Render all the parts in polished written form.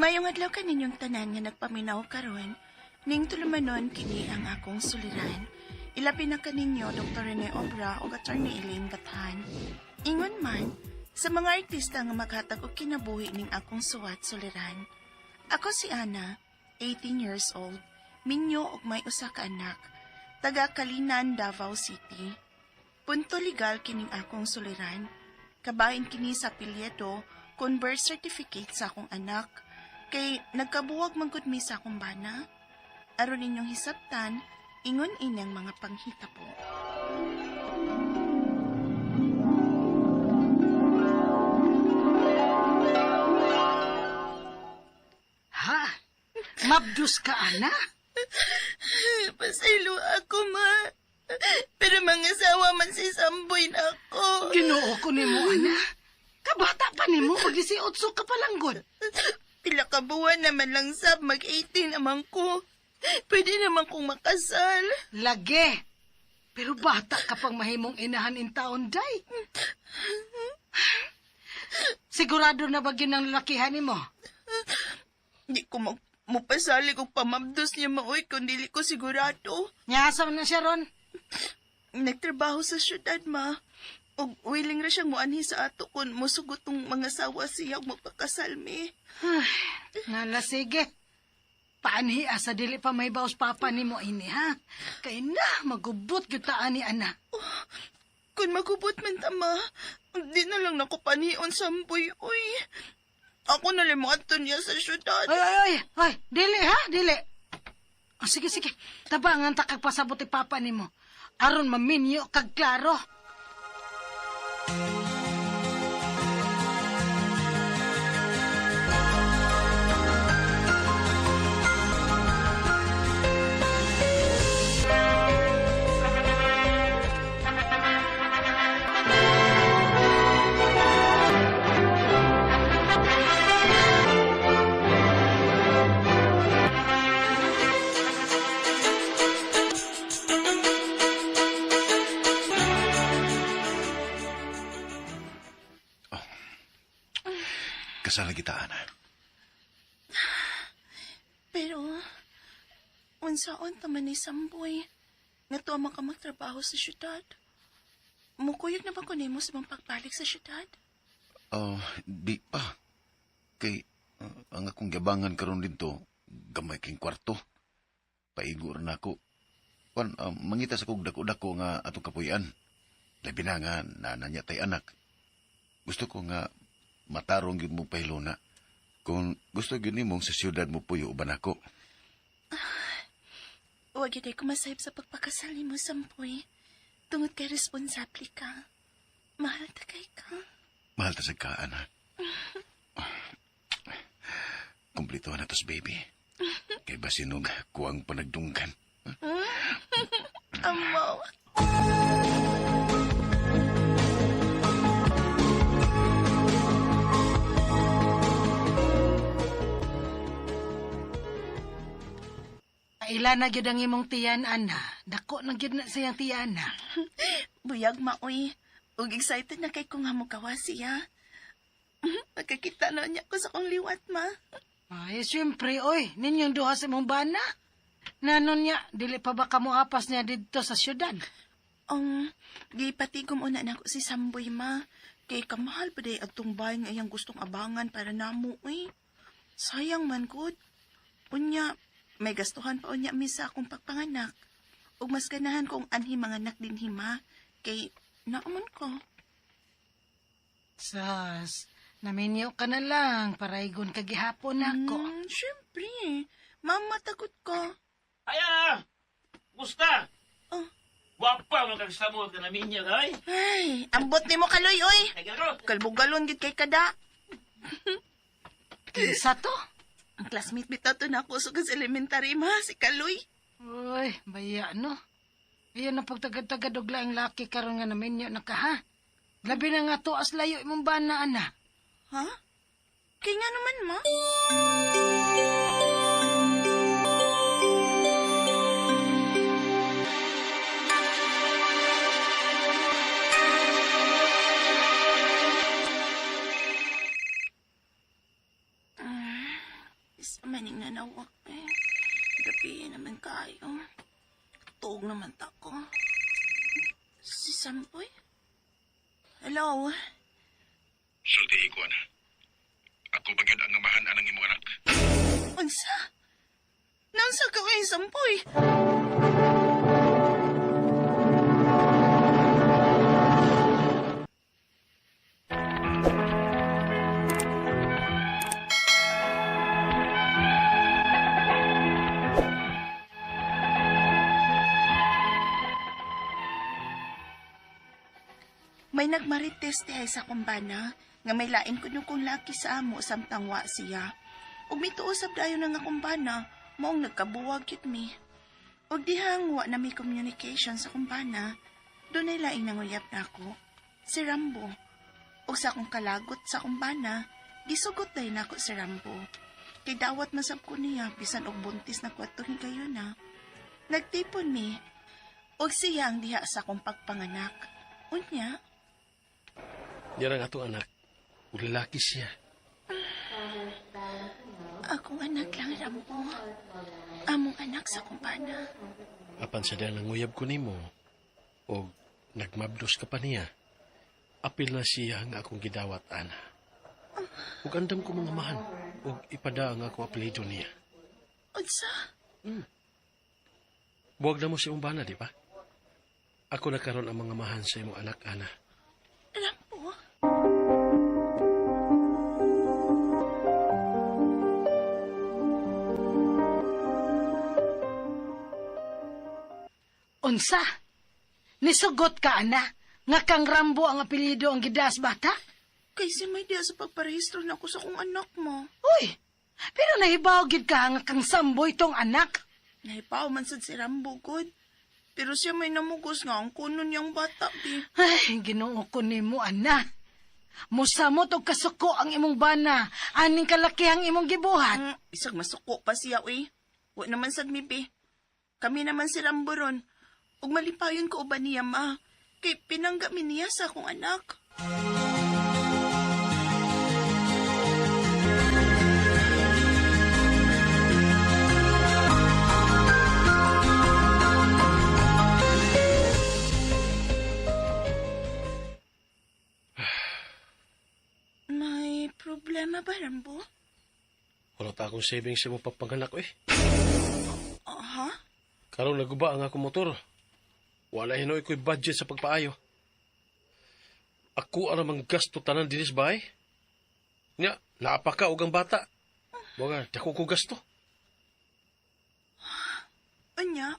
Mayong adlaw kaninyong tanan nga nagpaminaw karon, ning tulumanon kini ang akong suliran. Ilapin na kaninyo Dr. Rene Obra o Attorney Elaine Bathan. Ingon man, sa mga artista nga maghatag og kinabuhi ning akong suwat suliran. Ako si Ana, 18 years old, minyo og may usa ka anak, taga Kalinan, Davao City. Punto legal kining akong suliran. Kabahin kini sa apelyido kun birth certificate sa akong anak, kay nagkabuwag man gud mi sa akong bana. Aron ninyong hisabtan, ingon inyang mga panghitabo. Ha? Mabdus ka, Ana? Pasaylo ako, ma. Pero mga asawa man si Samboy na ako. Ginoo ko ni mo, Ana. Kabata pa ni mo, mag-18 ka pa lang, God. Pila ka buwan naman lang sab, mag-18 naman ko. Pwede naman kong makasal. Lagi. Pero bata ka pang mahimong inahan in taon, day. Sigurado na ba yun ang lalakihan ni mo? Di ko mupasali kung pamabdos niya maoy kung dili ko sigurado. Nyasa na siya ron. Nagtrabaho sa syudad, ma. O willing ra siyang muanhi sa ato kung musugot tong mga sawa siya magpakasal mi. Nala, sige. Paanhi asa dili pa may baos papa ni mo ini, ha? Kay na, magubot yutaan ni Ana. Kung magubot man tama, di na lang nako panion Samboy, uy. Ako na limuato niya sa syudad. Ay, dili ha, dili. Oh, sige, tabangan ta kag pasabot ti papa ni mo. Aron maminyo kag klaro. Kasal kita, Ana. Pero, unsaon taman ni Samboy, nga tuwa ka magtrabaho sa syudad. Mukuyog na ba ko nimo sa mga pagbalik sa syudad? Di pa. Kay, ang akong gabangan karon dito, gamay king kwarto. Paigo rin ako. Mangita sa kong dako-dako nga atong kapuyan. Labi na nga, nananya tay anak. Gusto ko nga, matarong yun mo pahiluna. Kung gusto yun mong sa siyudad mo puyo uban ako. Huwag yun ay kumasayip sa pagpakasal mo, Samboy. Tungod kay responsable ka. Mahal tagay ka. Mahal ta sa ka, Ana. Kumplito na tos, baby. Kay basinog kuwang panagdunggan. Amaw. Ila na gyud ang imong tiyan, Ana. Dako na gyud na siyang tiyana. Buyag maoy. Ug excited na kay kung hamukawa siya. Magkakita na niya ko sa kong liwat, ma. Ay, siyempre, oy. Ninyong duha sa imong bana. Nanon niya, dili pa ba kamuhapas niya dito sa syudad? Di patigom una na ko si Samboy, ma. Kay kamahal pa day agtong bahay nga iyang gustong abangan para namo, eh. Sayang man, good. Unya, may gastuhan pa unya mi sa akong pagpanganak. Ug mas ganahan kong anhi manganak din hima. Kay, naamon ko. Sas, naminyo ka na lang. Paraigon kagihapon ako. Siyempre. Mama, takot ko. Aya! Gusta! Oh. Wapa mo kagsamot ka namin niya, ay! Ay, ambot ni mo kaloy, oy. Nagaro! Kalbugalon gid kay kada. Kinsa to? Ang classmate bitaw to na ako sa elementary, ma, si Kaloy. Uy, baya no. Ayan na pagtagad-tagad og laing laki karon nga naminyo na ka, ha? Labi na nga to as layo imong bana, Ana. Ha? Kaya nga naman, ma. Gabi naman kayo. Tuog naman tako. Si Sampoy? Hello? Sulti ko na. Ako bagid ang amahan anang imong anak. Unsa? Naunsa ka kay Sampoy? May nagmarites dihay sa kumbana nga may lain kuno kung laki sa amo samtang wa siya. Ug mituusab dayon nga kumbana maong nagkabuwag yun mi. Ug dihang wa na may communication sa kumbana, dunay laing nanguyab na ako. Si Rambo. Ug sa akong kalagot sa kumbana, gisugot dayon nako si Rambo. Kay dawat masab ko niya bisan og buntis na kwatuhin kayo na. Nagtipon mi. Ug siya ang diha sa akong pagpanganak. Unya, Yan ang atong anak. Lalaki siya. akong anak lang, Rambo. Among anak sa kumpana. Apan sa dahil nanguyab ko nimo o nagmabdos ka pa niya, apil na siya nga akong gidawat, ana. Ug andam ko mga mahan ug ipada ang ako apelido niya. Unsa? Buwag na mo si umbana, di ba? Ako na karon ang mga mahan sa imong anak, ana. Rambo? Unsa? Nisugot ka, ana? Nga kang Rambo ang apelyido ang gidas bata? Kay si may diya sa pagparehistro na ako sa kong anak mo. Uy! Pero nahibaw gid ka nga kang Samboy tong anak. Nahipaw man sad si Rambo, good. Pero siya may namugos nga ang kuno niyang bata, bi. Ay, Ginoo ko nimo, ana. Musamot og kasuko ang imong bana, aning kalaki ang imong gibuhat. Isag masuko pa siya, uy. Wa naman sad mi, bi. Kami naman si Rambo ron. Ug malipayon ko uban niya, ma. Kay pinangga mi niya sa akong anak. May problema ba, Rambo? Wala ta akong savings sa imong pagpanganak, eh. Aha? Karong naguba ang akong motor. Wala hinoy ko'y budget sa pagpaayo. Ako aram ang gasto tanan dinis bahay. Nya, naapaka og ang bata. Mga dako ko gasto. Anya?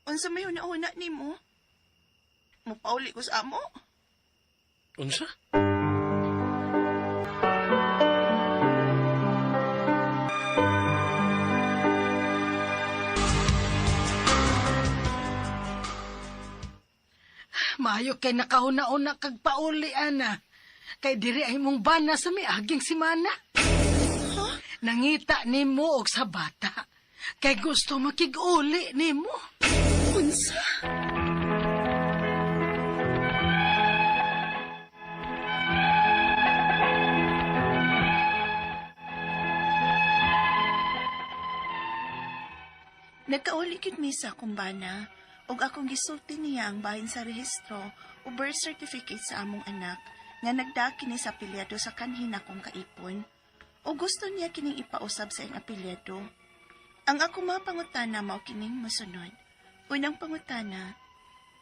Unsa may una-una ni mo? Mupauli ko sa amo? Unsa? Maayo kay nakahuna-una kag pauli, ana. Kay diri ay mong bana sa miaging simana. Nangita nimo og sa bata. Kay gusto makig-uli nimo. Unsa? Nagkauli gid mi sa kumbana ug akong gisulti niya ang bahin sa rehistro o birth certificate sa among anak nga nagdaki ni sa apelyado sa kanhin akong kaipon o gusto niya kining ipausab sa iyang apelyado. Ang akong mga pangutana mao kining mosunod. Unang pangutana,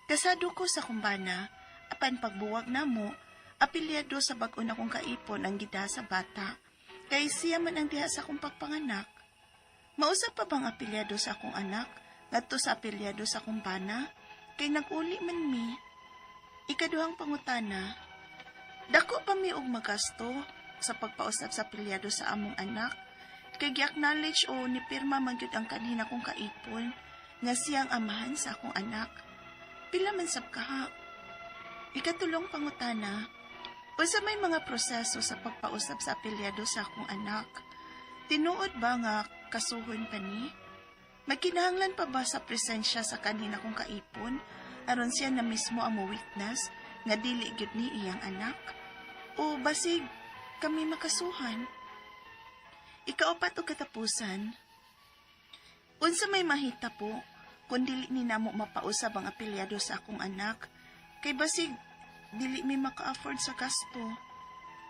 kasado ko sa kumbana apan pagbuwag namo apelyado sa bag-o na kong kaipon ang gida sa bata kay siya man ang diha sa akong pagpanganak. Mausap pa bang apelyado sa akong anak ngadto sa apelyado sa akong bana kay nag-uli man mi. Ikaduhang pangutana, dako pa mi og magasto sa pagpausap sa apelyado sa among anak kay gi-acknowledge o ni pirma man gyud ang kanina kong kaipon nga siyang amahan sa akong anak. Pila man sab kaha. Ikatulong pangutana, unsa may mga proseso sa pagpausap sa apelyado sa akong anak? Tinuod ba nga kasuhon pa ni? Magkinahanglan pa ba sa presensya sa kanina kong kaipon aron siya na mismo ang witness nga dili gyud ni iyang anak? O basig kami makasuhan? Ikaapat o katapusan, Unsa may mahita po, kung dili ni namo mapausab ang apelyado sa akong anak, kay basig dili mi maka-afford sa gasto.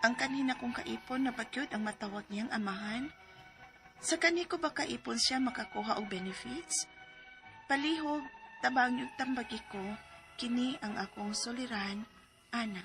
Ang kanhina kong kaipon na bagyod ang matawag niyang amahan. Sa kani ko ba kaipon siya makakuha og benefits? Palihog, tabang yung tambagi ko, kini ang akong suliran, Ana.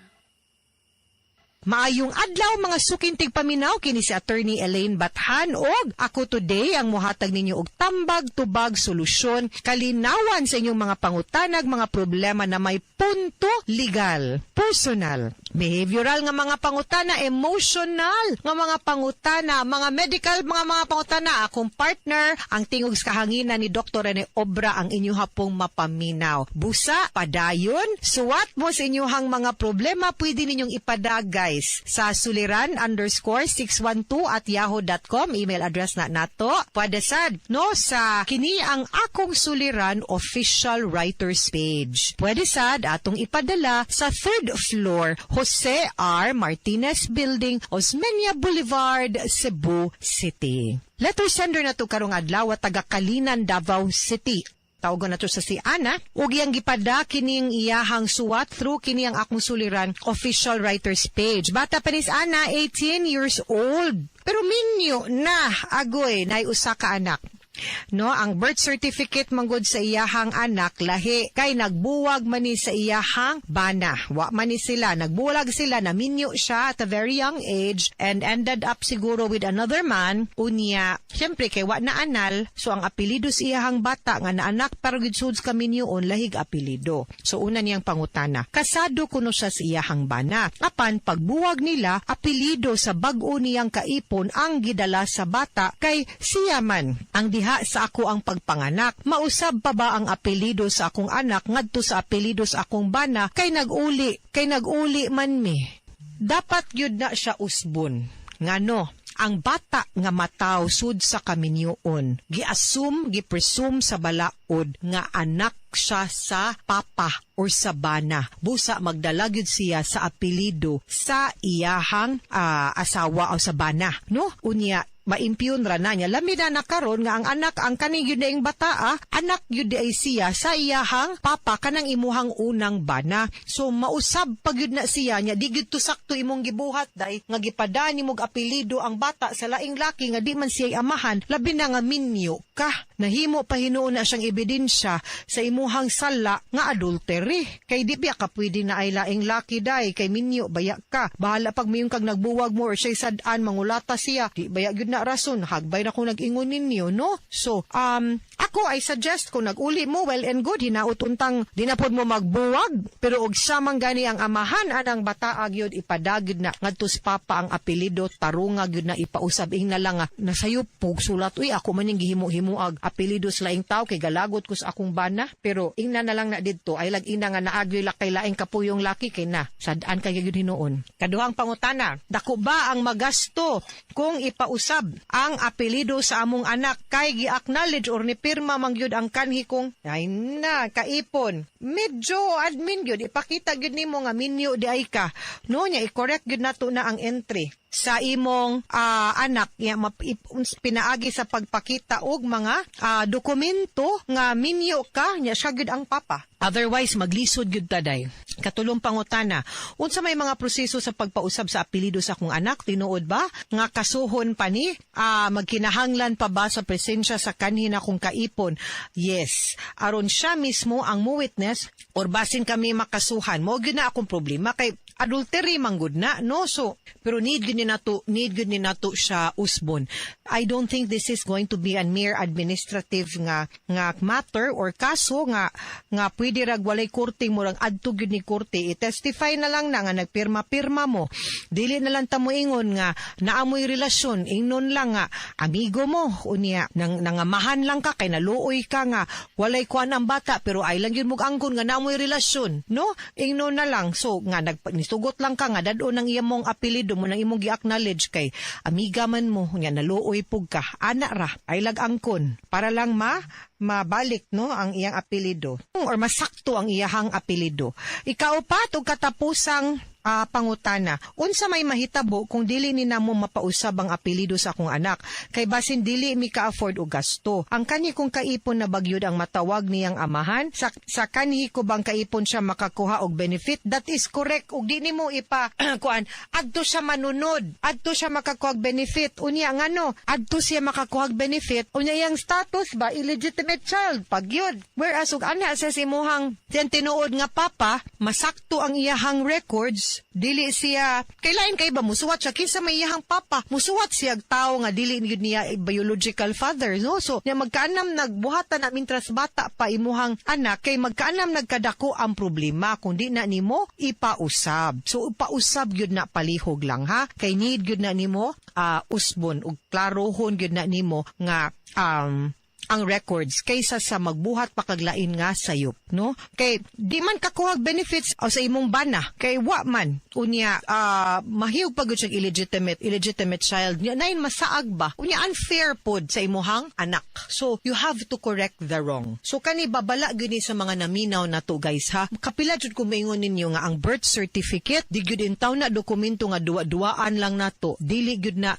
Maayong adlaw mga sukintig paminaw kini si Attorney Elaine Bathan og ako today ang mohatag ninyo og tambag tubag solusyon kalinawan sa inyong mga pangutanag mga problema na may punto legal, personal, behavioral nga mga pangutana, emotional nga mga pangutana, mga medical mga pangutana. Akong partner ang tingog sa kahanginan ni Dr. Rene Obra ang inyo hapong mapaminaw. Busa, padayon, suwat mo sa inyong mga problema pwede ninyong ipadagay sa suliran_612@yahoo.com email address na nato. Pwede sad no sa kini ang akong suliran official writers page. Pwede sad atong ipadala sa 3rd floor Jose R. Martinez Building, Osmeña Boulevard, Cebu City. Letter sender na to karong adlaw taga Kalinan, Davao City. Tawagan na to sa si Ana. Ug iyang gipada kining iyahang suwat through kini ang akong suliran official writers page. Bata pa ni si Ana, 18 years old. Pero minyo na agoy nay usa ka anak. No, ang birth certificate manggod sa iyahang anak lahi kay nagbuwag man ni sa iyahang bana. Wa man ni sila nagbuwag sila na minyo siya at a very young age and ended up siguro with another man. Unya, syempre kay wa na anal, so ang apelyido sa iyahang bata nga naanak pero gid ka minyoon lahig apelyido. So una niyang pangutana, kasado kuno siya sa iyahang bana. Apan pagbuwag nila apelyido sa bag-o niyang kaipon ang gidala sa bata kay siya man ang diha sa ako ang pagpanganak. Mausab pa ba ang apelyido sa akong anak ngadto sa apelyido sa akong bana kay naguli man mi. Dapat yun na siya usbon. Ngano? Ang bata nga mataw sud sa kaminyoon, gipresume sa balaod nga anak siya sa papa or sa bana. Busa magdalagyod siya sa apelyido sa iyahang asawa o sa bana. No? Unya, maimpyun ra na niya. Lami na karon nga ang anak, ang kaning yun ang bata, anak yun ay siya sa iyahang papa, kanang imuhang unang bana. So, mausab pag yun na siya niya, di gyud to sakto imong gibuhat, day, nga gipadani mong apelido ang bata sa laing laki, nga di man siya'y amahan, labi na nga minyo ka. Nahimo pa hinuon na siyang ebidensya sa imuhang sala nga adultery. Kay di biya ka pwede na ay laing laki, day, kay minyo, baya ka. Bahala pag mayong kag nagbuwag mo or siya'y sadaan, mangulata siya, di baya gyud na rason, hagbay na kung nag-ingon ninyo, no? So, ako ay suggest kung nag-uli mo, well and good, hinaut untang dinapod mo magbuwag, pero og samang gani ang amahan, anang bata agyod ipadagid na ngadtos papa ang apelido, tarunga gyud na ipausab ing na lang nga, nasayo pug sulat, uy, ako man yung gihimo-himuag apelido sa laing tao, kay galagot ko sa akong bana, pero ingna na lang na didto, ay lag-ina nga naagyoy lakay laing kapuyong laki, kay na, sadaan kay gyud hinuon. Kaduhang pangutana, dako ba ang magasto kung ipausab ang apelido sa among anak kay gi-acknowledge or ni pirma mangyud ang kanhi kong ay na kaipon medyo admin gyud ipakita gyud nimo nga minyo di ay ka no nya i-correct gyud nato na ang entry sa imong anak ya pinaagi sa pagpakita og mga dokumento nga minyo ka nya siya gyud ang papa. Otherwise maglisod gyud taday. Katulong pangutana, unsa may mga proseso sa pagpausab sa apelyido sa akong anak, tinuod ba nga kasuhon pa ni magkinahanglan pa ba sa presensya sa kanhin akong kaipon? Yes, aron siya mismo ang mo witness or basin kami makasuhan mo gyud na akong problema kay adultery manggod na no, so pero need gyud ni nato siya usbon. I don't think this is going to be a mere administrative nga matter or kaso nga pwede rag walay korte mo rang adto gyud ni korte i-testify na lang na nga nagpirma-pirma mo, dili na lang ta mo ingon nga naamoy relasyon, ingnon lang nga amigo mo unya nangamahan lang ka kay naluoy ka nga walay kuan ang bata pero ay lang gyud mog angkon nga naamoy relasyon no, ingnon na lang so nga nisugot lang ka nga dadon ang iyang apelyido mo nang imong gi-acknowledge kay amiga man mo nga naluoy pug ka ana ra ay lag angkon para lang mabalik no ang iyang apelyido or masakto ang iyahang apelyido. Ikaupat og katapusang pangutana. Unsa may mahitabo kung dili ni namo mapausab ang apelyido sa akong anak? Kay basin dili mi ka-afford og gasto. Ang kani kong kaipon na bagyod ang matawag niyang amahan, sa kani ko bang kaipon siya makakuha og benefit? That is correct. Ug di nimo ipa kuan adto siya manunod, adto siya makakuha og benefit. Unya ngano? Adto siya makakuha og benefit. Unya yang status ba illegitimate child pagyod. Whereas ug ana sa simuhang tinuod nga papa, masakto ang iyahang records, dili siya kailain kay ba musuwat siya kinsa may iyahang papa, musuwat siya tao nga dili gyud niya biological father, no? So nya magkaanam nagbuhatan na mintras bata pa imuhang anak kay magkaanam nagkadako ang problema kung di na nimo ipausab. So ipausab gyud na palihog lang ha, kay need gyud na nimo usbon ug klarohon gyud na nimo nga ang records kaysa sa magbuhat pakaglain nga sayop, no? Kay di man kakuha benefits o sa imong bana, kay wa man unya mahiyog pagud siya illegitimate child. Nya nain masaag ba? Unya unfair pod sa imuhang anak. So you have to correct the wrong. So kani babala gyud ni sa mga naminaw na to guys ha. Kapila jud ko maingon ninyo nga ang birth certificate di gyud intaw na dokumento nga duwa-duwaan lang nato. Dili gyud na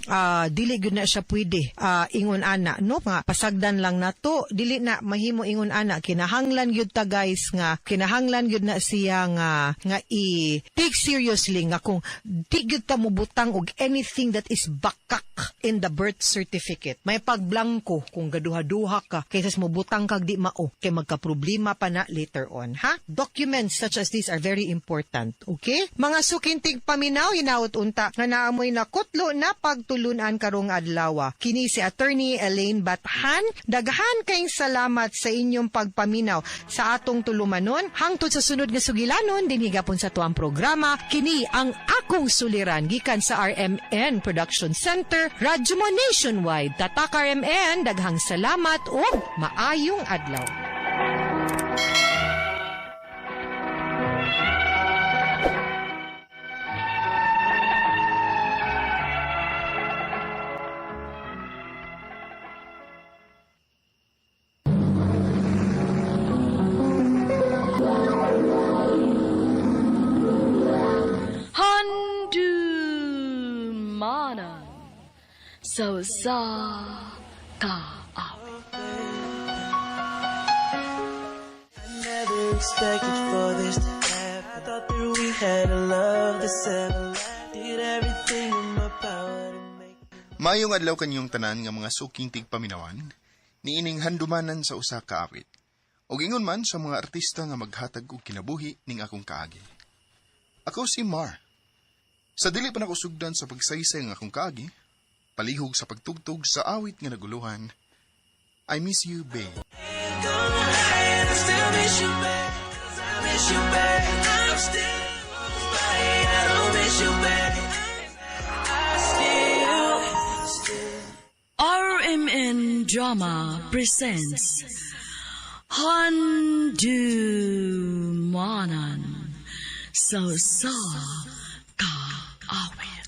siya pwede ingon ana, no? Nga pasagdan lang nato, dili na mahimo ingon ana, kinahanglan gyud ta guys nga kinahanglan gyud na siya nga i-take seriously nga kung di gyud ta mobutang og anything that is bakak in the birth certificate. May pagblanko kung gaduha-duha ka kaysa mobutang kag di mao kay magka-problema pa na later on, ha? Documents such as these are very important, okay? Mga sukintig paminaw hinaut unta nga naamoy na kutlo na pagtulunan karong adlaw. Kini si Attorney Elaine Bathan. Daghan kayong salamat sa inyong pagpaminaw sa atong tulumanon. Hangtod sa sunod nga sugilanon, dinhigapon sa tuang programa, kini ang akong suliran gikan sa RMN Production Center, Radyo Mo Nationwide. Tatak RMN, daghang salamat o maayong adlaw. Handumanan so sa ka Never expected for this to happen. I thought that we had a love that's everlasting. Did everything in my power to make. Mayong adlaw kanyong tanan nga mga suking tigpaminawan, niining handumanan sa usa ka awit. O ingon man sa mga artista nga maghatag og kinabuhi ning akong kaagi. Ako si Mar. Sa dili pa nako sugdan sa pagsaysay nga akong kaagi, palihog sa pagtugtog sa awit nga naguluhan, I miss you, babe. I still miss you, babe. 'Cause I miss you, babe. I'm still somebody. I don't miss you, babe. I still. RMN Drama presents Handumanan so sa ka awit.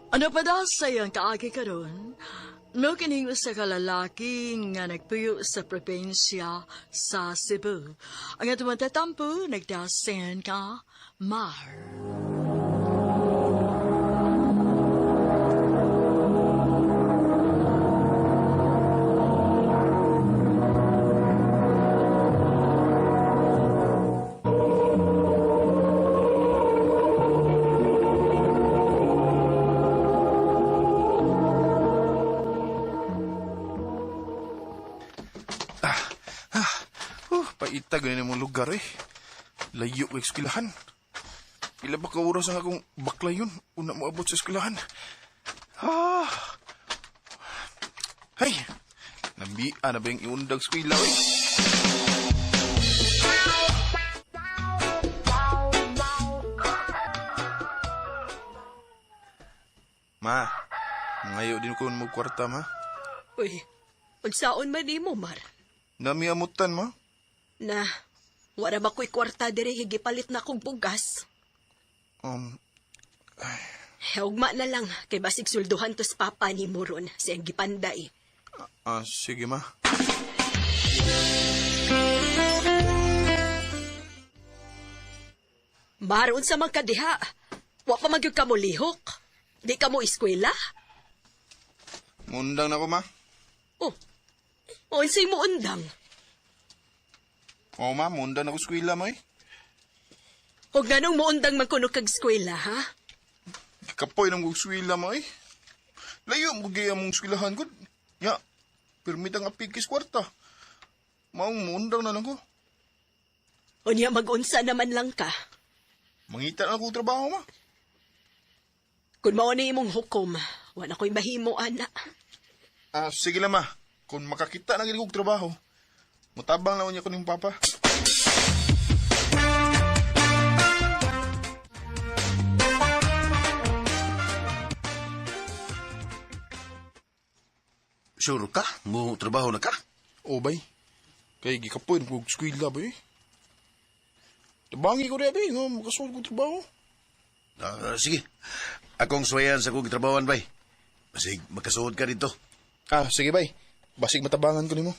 Ano pa daw sayang kaagi karon? No kining usa ka lalaki nga nagpuyo sa probinsya sa Cebu. Ang atong tatampo nagdasen ka Mar. Paitag na mong lugar eh. Layo ka eskwelahan. Pila ba ka oras ang akong bakla yun? Una mo abot sa eskwelahan. Hay! Nambian na ba yung iundag eskwela eh? Ma, ngayon din ko mo kwarta, ma. Uy, unsaon man nimo, Mar? Namiamutan, ma. Na, wala ba ko'y kwarta diri higipalit na kong bugas? Ugma na lang, kay basig sulduhan tos papa ni Muron sa iyang gipanday. Sige, ma. Maroon sa mga kadiha. Wa pa magyud ka mo lihok. Di ka mo eskwela. Mundang na ko, ma. Oh, o unsay mo undang. Oo, ma, mundang na ko skwila mo eh. Huwag nanong mo undang magkuno kag eskwela, ha? Kapoy ng skwila mo eh. Layo mo gaya mong skwilahan ko. Ya, permit ang apikis kwarta. Maong mundang na lang ko. Unya mag-unsa naman lang ka. Mangita na ako trabaho, ma. Kung mao ni imong hukom, wala ko'y mahimo, ana. Sige lang, ma. Kung makakita na ginigog trabaho, mutabang na niya ko ng papa. Sure ka? Mo trabaho na ka? O, bay. Kaya gikapoy ng skwila, bay. Tabangi ko rin, bay. Nga, makasuot ko trabaho. Sige. Akong swayan sa kong trabawan, bay. Basig, makasuod ka dito. Sige, bay. Basig matabangan ko nimo.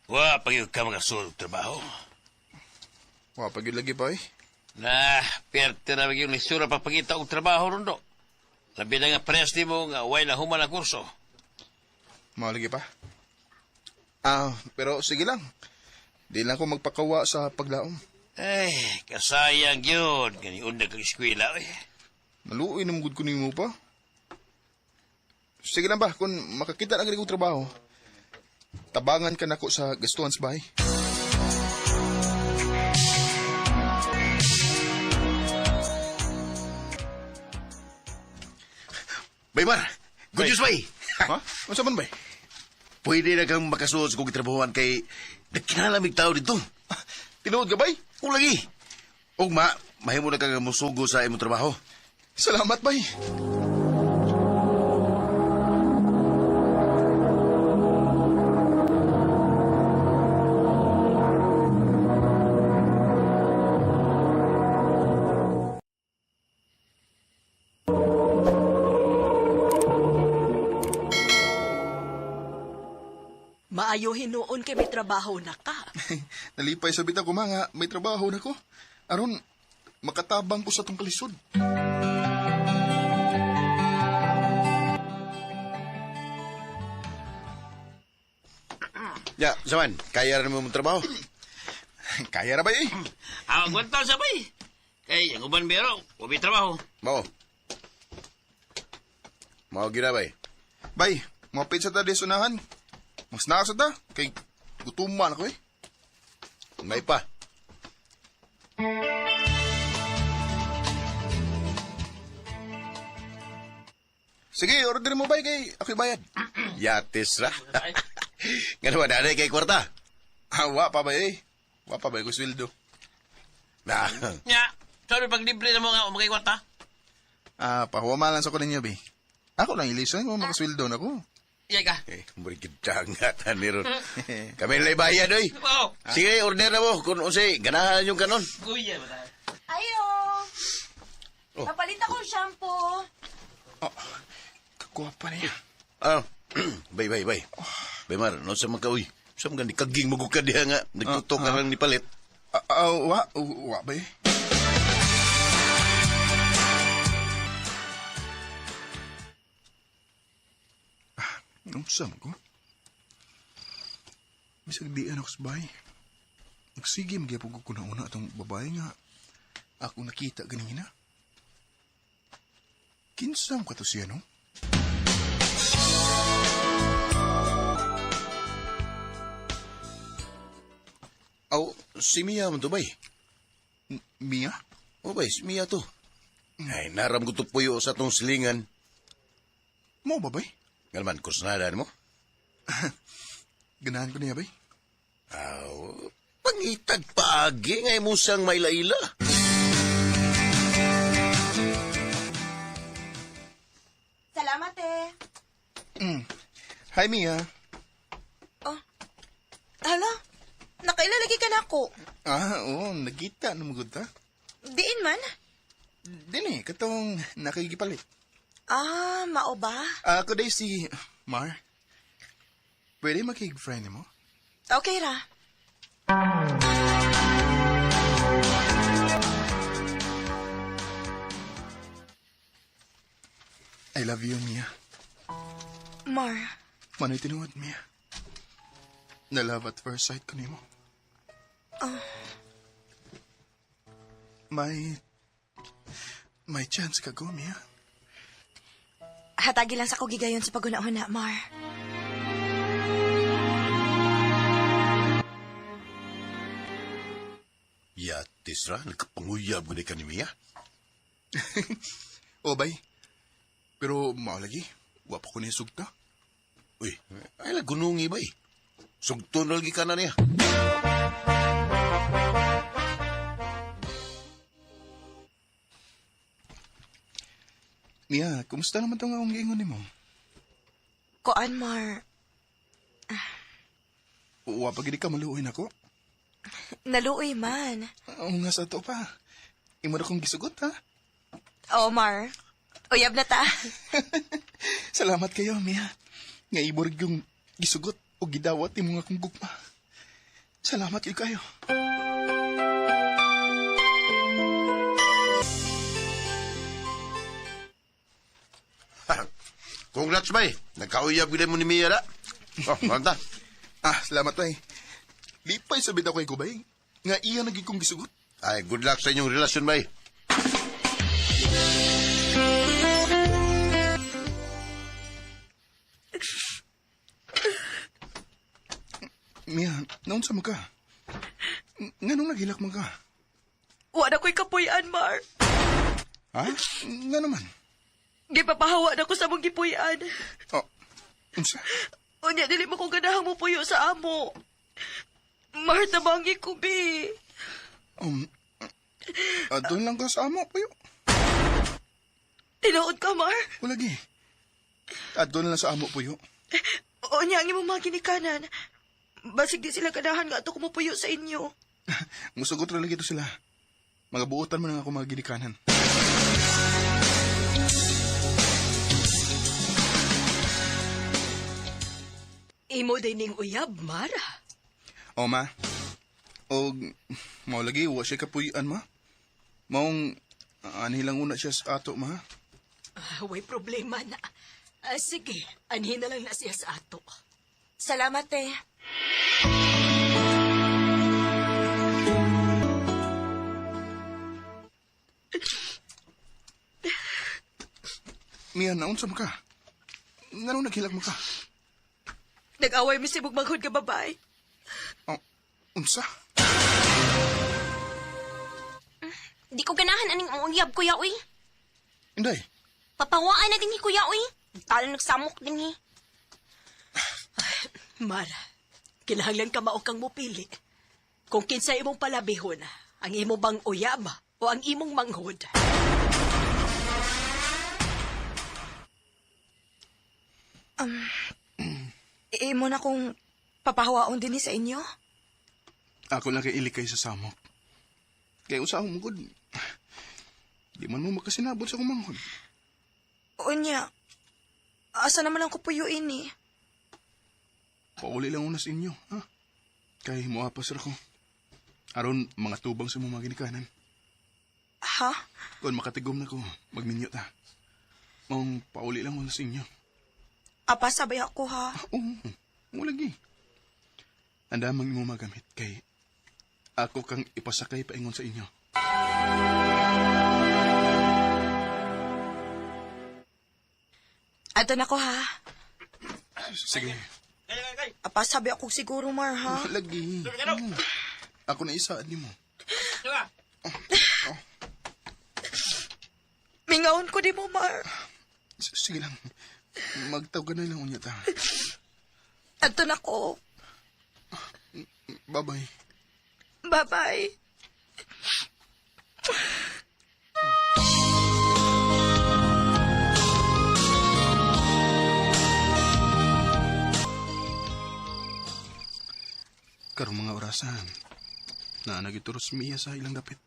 Wa, pag ka makasulog trabaho. Pag lagi, bay. Perte na yung lisura papagita og trabaho ron do. Labi na nga presti mo nga way na human ang kurso. Malagi pa. Pero sige lang. Di lang ko magpakawa sa paglaom. Ay, kasayang yun. Ganiunda kang eskwela, eh. Naluoy na mugod ko nimo pa. Sige lang ba, kung makakita na ganito trabaho, tabangan ka na ko sa gastuhan sa bahay. Baymar, good Bay. news, bay. Ha? Masa man, bay? Pwede na kang makasuod sa kong trabahoan kay nagkinalamig tao dito. Tinuod ka, bay? O lagi. O mahimo na kang musugo sa imong trabaho. Salamat, bay. Maayo hinuon kay may trabaho na ka. Nalipay sa bita ko, mga may trabaho na ko. Aron, makatabang ko sa tong kalisod. Ya, Saman, kaya rin mo mong trabaho. Kaya na ba eh? Agwanta sa bay. Kay, ang uban biro, ubi trabaho. Mao. Mao gina, bay. Bay, mapit sa ta desunahan. Mas nakasa ta, kay gutuman ako eh. May pa. Sige, order mo bay kay ako'y bayad. Yatis ra. Nga naman, nanay kay kwarta. Wa pa ba eh? Wa pa ba ko sweldo? Na, Nya, sorry pag libre na mo nga umakay kwarta. Pahuwama lang sa ko ninyo, bay. Ako lang ilisan mo, makasweldo na ko. Iyay ka. muri kitangatan ni Ron. Kami nalay bayad, oy. Oo. Sige, order na mo. Kung unsay, ganahan yung kanon. Kuya ba tayo? Ayo! Oh. Papalit akong shampoo. Kagwapa niya. Bay. Baymar, no sa mga uy. Sa mga kaging magukad diha nga. Nagtutok ka lang ni palit. Wa ba eh? Anong sam ko? Bisag di anak sa bahay. Nagsige magyapog ko na una itong babae nga. Ako nakita ganina. Kinsam ka to siya, no? Si Mia man to, bay. Mia? O, bay, si Mia to. Ay, naram ko to puyo sa tong silingan. Mo ba, bay? Ngalaman, kusnadan mo? Ganahan ko niya, bay? Pangitag paagi, ngay mo siyang may laila. Salamat eh. Hi, Mia. Hala, nakailalagi ka na ako. Oo, nagkita na magod ta. Diin man. Dini, katong nakikipalit. Mao ba? Ako day si Mar. Pwede makig-friend mo? Okay ra. I love you, Mia. Mar, Manoy tinuod, Mia. Na love at first sight ko nimo. May chance ka go, Mia. hatagi lang sa kugigayon sa pagunahon Mar. Ya, Tisra, nagkapanguyab ko ka ni Mia. O, bay. Pero, mao lagi. Wapa ko niya sugta. Uy, ay gunungi ba eh. Sugto na lagi ka na niya. Mia, kumusta naman itong akong giingon ni mo? Koan, Mar. Wapa gini ka maluoy ako. Naluoy man. Oo nga sa to pa. Imo na kong gisugot, ha? Oo, Mar. Uyab na ta. Salamat kayo, Mia. Nga iborg yung gisugot o gidawat imo nga kong gugma. Salamat kayo. Congrats, bay. Nagkauyab gila mo ni Mia na. Oh, manta. Salamat, bay. Di pa'y sabit ako ko, bay. Nga iya naging kong gisugot. Ay, good luck sa inyong relasyon, bay. Mia, naunsa mo ka? Nga nung naghilak mo ka? Wala ko'y kapuyan, Mar. Ha? Nga naman. Gipapahawa na ko sa mong gipuyan. Oh, unsa? Unya, dili mo kong ganahang mo puyo sa amo. Mar, tabangi ko, bi. Doon lang ka sa amo, payo. Tinuod ka, Mar. Ulagi. Doon lang sa amo, puyo. Unya, ang imong mga ginikanan. Basig di sila ganahan nga ito kumupuyo sa inyo. Musugot rin lagi ito sila. Mga buutan mo na ako mga ginikanan. Imo din ning uyab, Mar. O, ma. O, mao lagi, wa siya kapuyan, ma. Maong, anilang una siya sa ato, ma. Way problema na. Sige, anhin na lang na siya sa ato. Salamat, eh. Mia, naunsa mo ka? Nga nung naghilak mo ka? Nag-away mi sibog maghod ka babae. Oh, unsa? Di ko ganahan aning uyab, kuya, uy. Inday. Papawaan na din kuya, uy. Talo nagsamok din Mar, kinahanglan ka mao kang mupili. Kung kinsa imong palabihon, ang imo bang uyab o ang imong manghod? Imo na kong papahawaon din sa inyo? Ako lang kay ilikay sa samok. Kaya usa akong mugod. Di man mo makasinabot sa kumangod. Unya, asa naman lang ko puyuin eh. Pauli lang una sa inyo, ha? Kay muapas ra ko. Aron mga tubang sa mga ginikanan. Ha? Kung makatigom na ko, magminyo ta. Maong pauli lang una sa inyo. Apa, sabay ako ha? Oo, lagi. Andamang mo magamit kay ako kang ipasakay paingon sa inyo. Ato na ko ha? Sige. Apa, sabi ako siguro, Mar, ha? Lagi. Ako na isa, di mo. Mingaon ko di mo, Mar. Sige lang. Magtawag na lang unya ta. Ato na ko. Bye-bye. Bye-bye. Karong mga orasan na nagituros Mia sa ilang dapit.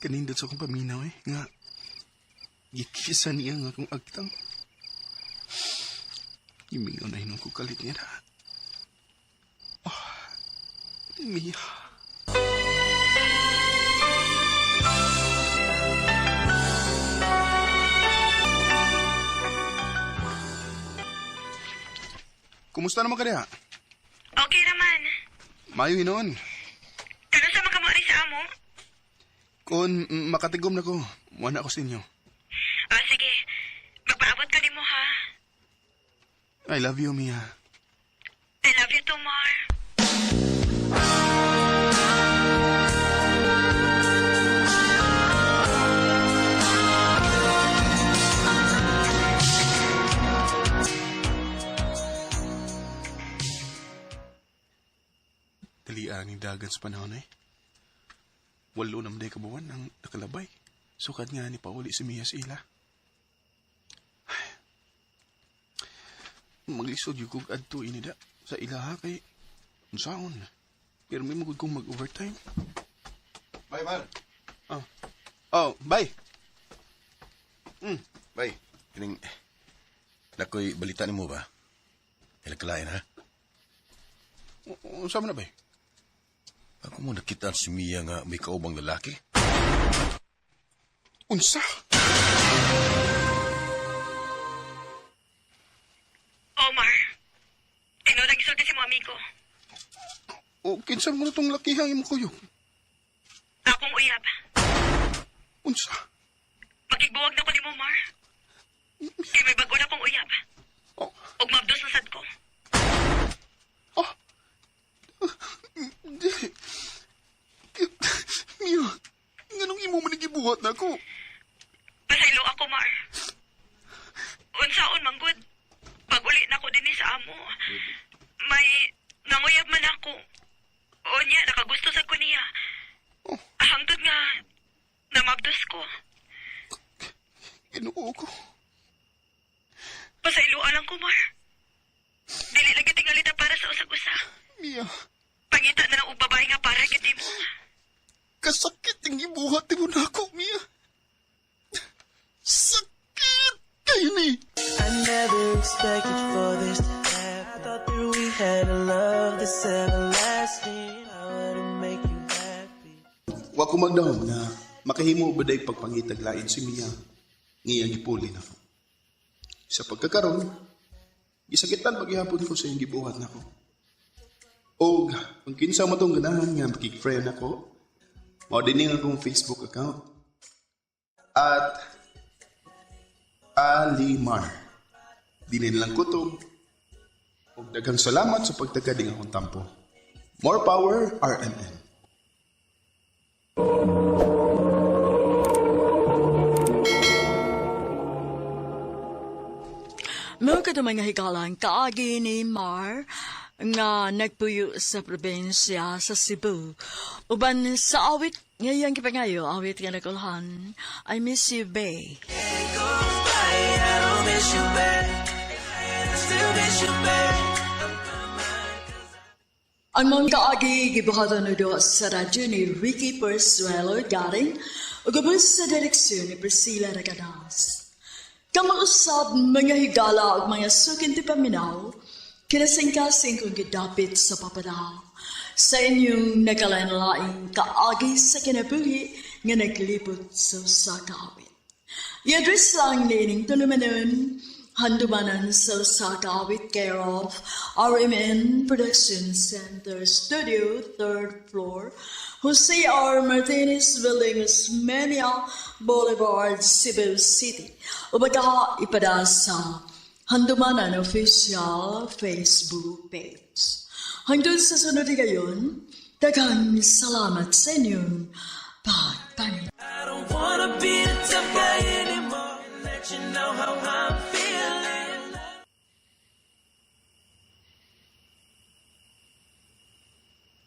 Kanindot sa akong paminaw nga gikisa niya nga akong agtang. Imingaw na hinong ko kalit niya na. Mia. Kumusta naman ka niya? Okay naman. Mayo hinoon. Kano sa makamari sa amo? Kung makatigom na ko, muna ako sa inyo. Sige. Magpaabot ka ni mo, ha? I love you, Mia. I love you too, Mar. Dalian ni dagan sa panahon Walo na maday kabuwan ang nakalabay. Sukad nga ni pauli si Mia sa ila. Maglisod yung kong adto inida sa ilaha kay unsaon. Pero may magod kong mag-overtime. Bye, Mar. Bye. Bye. Kining, nakoy balita ni mo ba? Ilagkalain, ha? Saan na, bay? Ako mo nakita si Mia nga may kaubang lalaki. Unsa? Omar, ino nagisulti si mo amigo. Kinsa mo na itong lakihang imo kuyog? Akong uyab. Unsa? Magigbuwag na ko ni mo, Mar. Kaya may bago na kong uyab. Og mabdos na sad ko. Mia, nganong imo manigibuhat na ako? Pasaylo ako, Mar. Unsaon, manggod. Pag uli na ko din sa amo, may nanguyab man ako. O niya, nakagusto sa ko niya. Hangtod nga, namabdos ko. Inuo ko. Pasayloan lang ko, Mar. Dili lagi tingalita para sa usag-usa. Mia. Pangita na lang og babae nga para giti mo. Kasakit ang ibuhat mo na ako, Mia. Sakit kayo ni. I never expected for this to happen. I thought that we had a love that's everlasting. I wouldn't make you happy. Wa ko magdahom na makahimo ba day pagpangitaglain si Mia ngiyang ipuli na ko. Sa pagkakaroon, gisakitan paghihapon ko sa iyong gibuhat na ko. O kung kinsa mo itong ganahan nga makik-friend ako, maudining akong Facebook account. At Alimar. Dinin lang kutob. O daghang salamat sa pagtagading akong tampo. More power, RMN. Mga mga hikalang kaagi ni Mar nga nagpuyo sa probensya sa Cebu. Uban sa awit ngayang kipangayo, awit nga nakulhan, I miss you, bae. I don't miss you, babe. I still miss you, babe. Ang mga kaagi gibuhatan na doon sa radyo ni Ricky Persuelo galing ugabos sa direksyon ni Priscilla Ragadas. Kamausap mga higala at mga sukin ti paminaw, kinasing-kasing kong gidapit sa papadaw. Sa inyong nakalanlaing kaagi sa kinabuhi nga naglipot sa sakawit. I-address lang nining tulumanon, handumanan sa sakawit care of RMN Production Center Studio, 3rd floor, Jose R. Martinez Building, Osmeña Boulevard, Cebu City. Ubaga ipada sa Handumanan Official Facebook page. Hanggang sa sunod ngayon, daghang salamat sa inyong